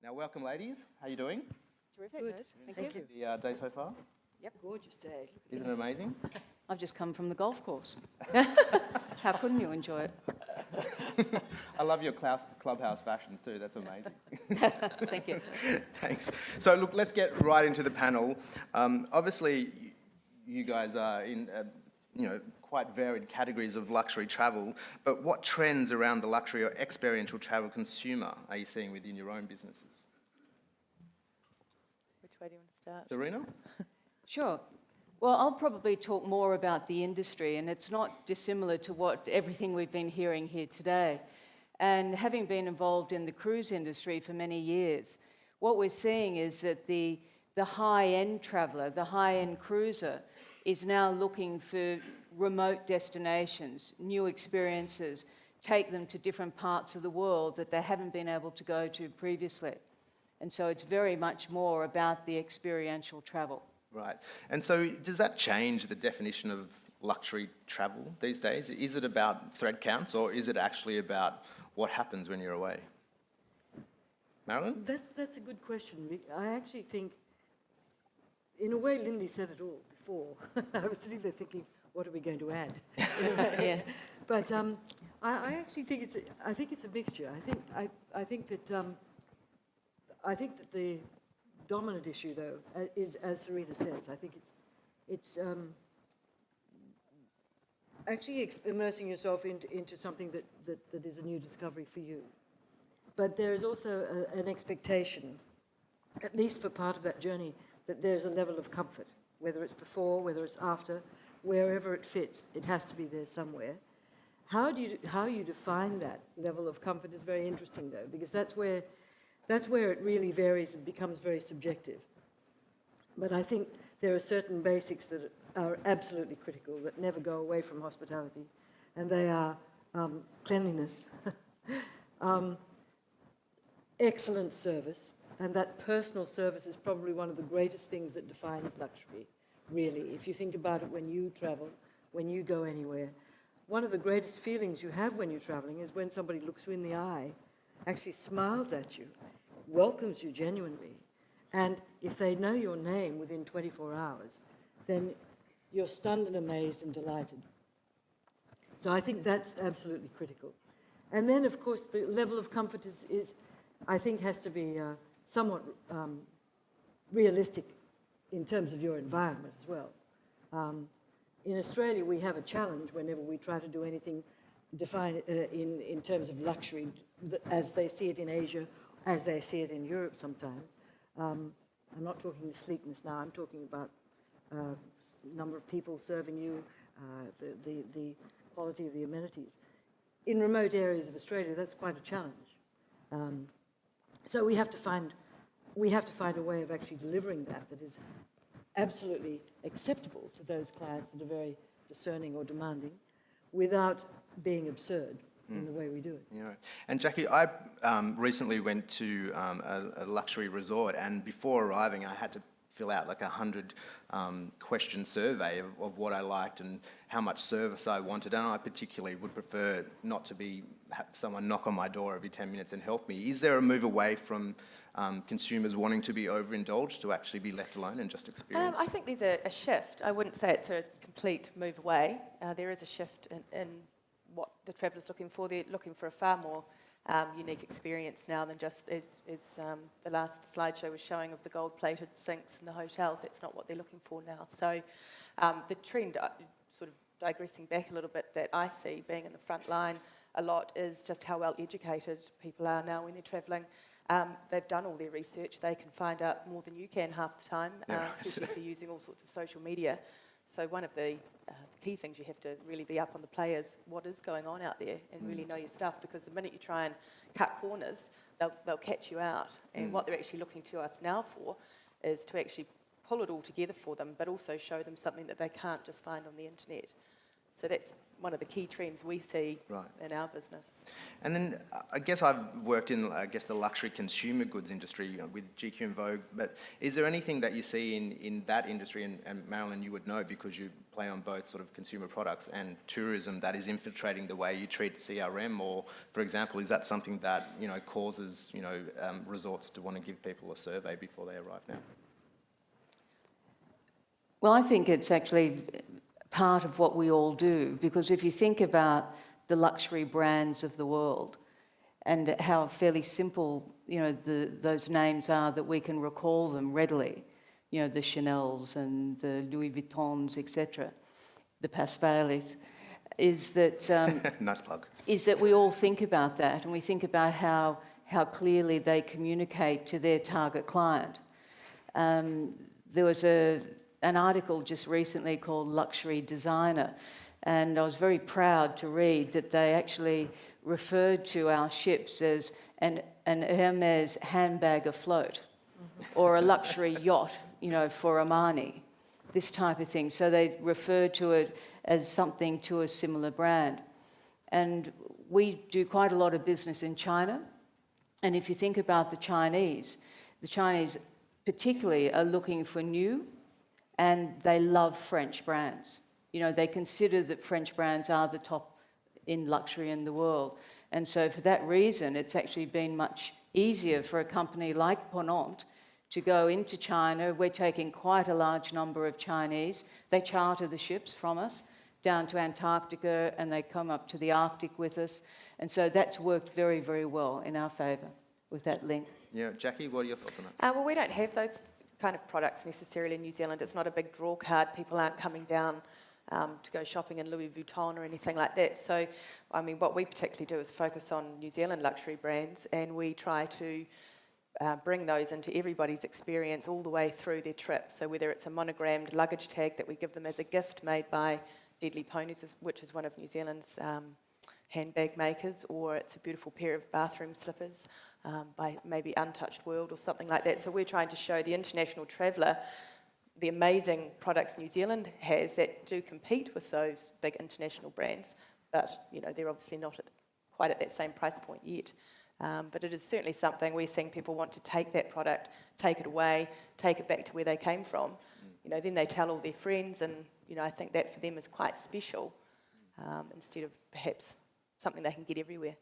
Now, welcome, ladies. How are you doing? Terrific. Good. Thank you. The day so far? Yep. Gorgeous day. Isn't it amazing? I've just come from the golf course. How couldn't you enjoy it? I love your clubhouse fashions too. That's amazing. Thank you. Thanks. So, look, let's get right into the panel. Obviously, you guys are in, quite varied categories of luxury travel. But what trends around the luxury or experiential travel consumer are you seeing within your own businesses? Which way do you want to start? Serena? Sure. Well, I'll probably talk more about the industry, and it's not dissimilar to everything we've been hearing here today. And having been involved in the cruise industry for many years, what we're seeing is that the high-end traveller, the high-end cruiser, is now looking for remote destinations, new experiences, take them to different parts of the world that they haven't been able to go to previously. And so it's very much more about the experiential travel. Right. And so does that change the definition of luxury travel these days? Is it about thread counts, or is it actually about what happens when you're away? Marilyn? That's a good question. I actually think, in a way, Lindy said it all before. I was sitting there thinking, what are we going to add? Yeah. But I actually think it's a mixture. I think that the dominant issue, though, is, as Serena says, I think it's actually immersing yourself into something that is a new discovery for you. But there is also an expectation, at least for part of that journey, that there's a level of comfort, whether it's before, whether it's after, wherever it fits, it has to be there somewhere. How you define that level of comfort is very interesting, though, because that's where it really varies and becomes very subjective. But I think there are certain basics that are absolutely critical that never go away from hospitality, and they are cleanliness, excellent service, and that personal service is probably one of the greatest things that defines luxury, really. If you think about it when you travel, when you go anywhere, one of the greatest feelings you have when you're traveling is when somebody looks you in the eye, actually smiles at you, welcomes you genuinely, and if they know your name within 24 hours, then you're stunned and amazed and delighted. So I think that's absolutely critical. And then, of course, the level of comfort is I think, has to be somewhat realistic in terms of your environment as well. In Australia, we have a challenge whenever we try to do anything in terms of luxury, as they see it in Asia, as they see it in Europe sometimes. I'm not talking the sleekness now, I'm talking about number of people serving you, the quality of the amenities. In remote areas of Australia, that's quite a challenge. So we have to find a way of actually delivering that is absolutely acceptable to those clients that are very discerning or demanding, without being absurd in the way we do it. Yeah. And Jackie, I recently went to a luxury resort, and before arriving, I had to fill out like 100 question survey of what I liked and how much service I wanted. And I particularly would prefer not to have someone knock on my door every 10 minutes and help me. Is there a move away from consumers wanting to be overindulged to actually be left alone and just experience? I think there's a shift. I wouldn't say it's a complete move away. There is a shift in what the traveller's looking for. They're looking for a far more unique experience now than just as the last slideshow was showing of the gold-plated sinks in the hotels. That's not what they're looking for now. So the trend, sort of digressing back a little bit, that I see being in the front line a lot is just how well educated people are now when they're travelling. They've done all their research. They can find out more than you can half the time, especially if they're using all sorts of social media. So one of the key things you have to really be up on the play is what is going on out there and really know your stuff, because the minute you try and cut corners, they'll catch you out. And what they're actually looking to us now for is to actually pull it all together for them, but also show them something that they can't just find on the internet. So that's one of the key trends we see Right. in our business. And then I guess I've worked in, the luxury consumer goods industry with GQ and Vogue, but is there anything that you see in that industry, and Marilyn, you would know because you play on both sort of consumer products and tourism, that is infiltrating the way you treat CRM? Or, for example, is that something that, causes, resorts to want to give people a survey before they arrive now? Well, I think it's actually part of what we all do, because if you think about the luxury brands of the world and how fairly simple, those names are, that we can recall them readily, the Chanels and the Louis Vuittons, etc., the Pasquales, is that Nice plug. is that we all think about that, and we think about how clearly they communicate to their target client. There was an article just recently called Luxury Designer, and I was very proud to read that they actually referred to our ships as an Hermes handbag afloat, or a luxury yacht, for Armani, this type of thing. So they referred to it as something to a similar brand. And we do quite a lot of business in China, and if you think about the Chinese particularly are looking for new, and they love French brands. They consider that French brands are the top in luxury in the world. And so for that reason, it's actually been much easier for a company like Ponant to go into China. We're taking quite a large number of Chinese. They charter the ships from us down to Antarctica, and they come up to the Arctic with us. And so that's worked very, very well in our favour with that link. Yeah, Jackie, what are your thoughts on that? Well, we don't have those kind of products necessarily in New Zealand. It's not a big draw card. People aren't coming down to go shopping in Louis Vuitton or anything like that. So, what we particularly do is focus on New Zealand luxury brands, and we try to bring those into everybody's experience all the way through their trip. So whether it's a monogrammed luggage tag that we give them as a gift made by Deadly Ponies, which is one of New Zealand's handbag makers, or it's a beautiful pair of bathroom slippers by maybe Untouched World or something like that. So we're trying to show the international traveller the amazing products New Zealand has that do compete with those big international brands, but they're obviously not quite at that same price point yet. But it is certainly something we're seeing people want to take that product, take it away, take it back to where they came from. Then they tell all their friends, and I think that for them is quite special, instead of perhaps something they can get everywhere.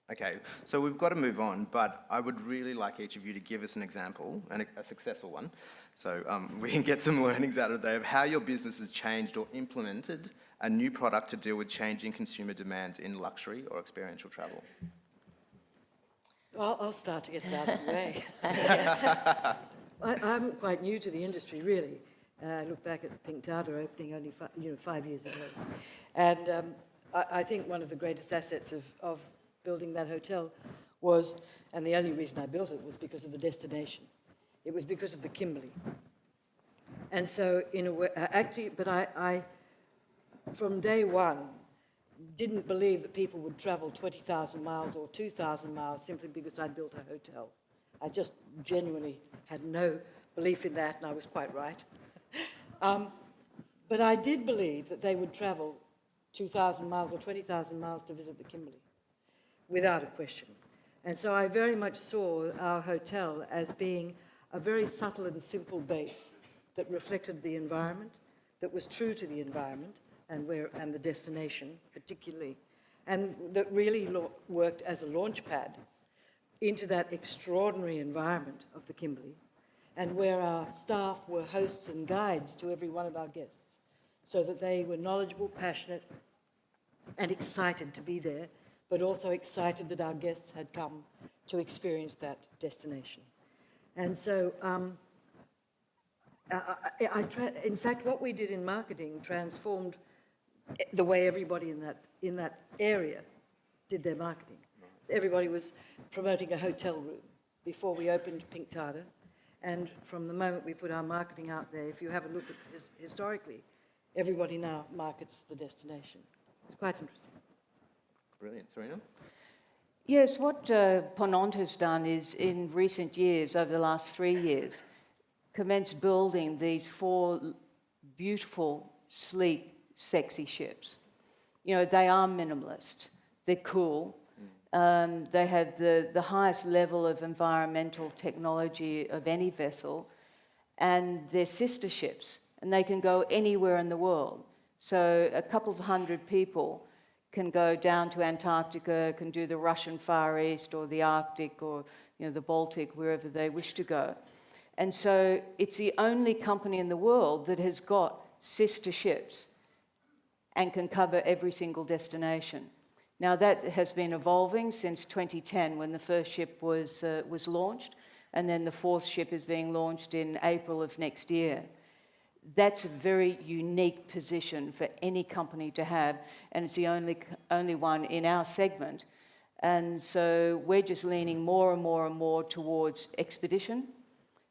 Okay, so we've got to move on, but I would really like each of you to give us an example, and a successful one, so we can get some learnings out of there, of how your business has changed or implemented a new product to deal with changing consumer demands in luxury or experiential travel. Well, I'll start to get it out of the way. I'm quite new to the industry, really. I look back at Pink Tartar opening only 5 years ago. And I think one of the greatest assets of building that hotel was, and the only reason I built it was because of the destination. It was because of the Kimberley. And so, in a way, actually, but I from day one, didn't believe that people would travel 20,000 miles or 2,000 miles simply because I'd built a hotel. I just genuinely had no belief in that, and I was quite right. But I did believe that they would travel 2,000 miles or 20,000 miles to visit the Kimberley, without a question. And so I very much saw our hotel as being a very subtle and simple base that reflected the environment, that was true to the environment, and the destination particularly, and that really worked as a launch pad into that extraordinary environment of the Kimberley, and where our staff were hosts and guides to every one of our guests, so that they were knowledgeable, passionate, and excited to be there, but also excited that our guests had come to experience that destination. And so, in fact, what we did in marketing transformed the way everybody in that area did their marketing. Everybody was promoting a hotel room before we opened Pink Tartar, and from the moment we put our marketing out there, if you have a look at historically, everybody now markets the destination. It's quite interesting. Brilliant. Serena? Yes, what Ponant has done is, in recent years, over the last 3 years, commenced building these 4 beautiful, sleek, sexy ships. they are minimalist. They're cool. They have the highest level of environmental technology of any vessel, and they're sister ships, and they can go anywhere in the world. So a couple of hundred people can go down to Antarctica, can do the Russian Far East or the Arctic or the Baltic, wherever they wish to go. And so it's the only company in the world that has got sister ships and can cover every single destination. Now that has been evolving since 2010 when the first ship was launched, and then the fourth ship is being launched in April of next year. That's a very unique position for any company to have, and it's the only one in our segment. And so we're just leaning more and more and more towards expedition.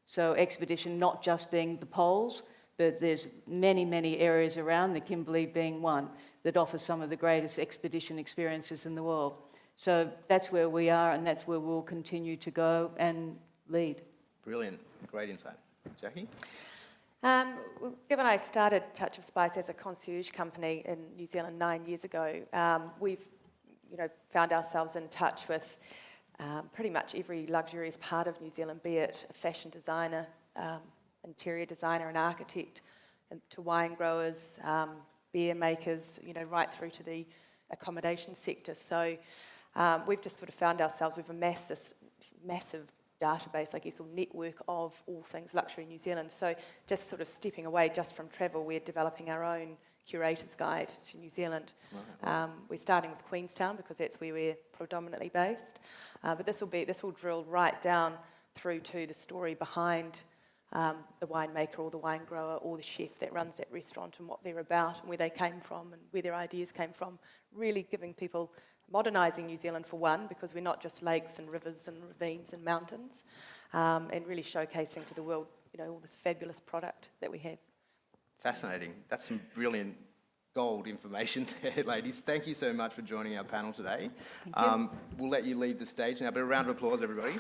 So expedition not just being the poles, but there's many, many areas around, the Kimberley being one, that offers some of the greatest expedition experiences in the world. So that's where we are, and that's where we'll continue to go and lead. Brilliant. Great insight. Jackie? Given I started Touch of Spice as a concierge company in New Zealand 9 years ago, we've found ourselves in touch with pretty much every luxurious part of New Zealand, be it a fashion designer, interior designer, an architect, and to wine growers, beer makers, right through to the accommodation sector. So we've just sort of found ourselves, we've amassed this massive database, I guess, or network of all things luxury in New Zealand. So just sort of stepping away just from travel, we're developing our own curator's guide to New Zealand. Right. We're starting with Queenstown because that's where we're predominantly based. But this will drill right down through to the story behind the winemaker or the wine grower or the chef that runs that restaurant and what they're about and where they came from and where their ideas came from. Really giving people, modernising New Zealand for one, because we're not just lakes and rivers and ravines and mountains, and really showcasing to the world, all this fabulous product that we have. Fascinating. That's some brilliant gold information there, ladies. Thank you so much for joining our panel today. We'll let you leave the stage now, but a round of applause, everybody.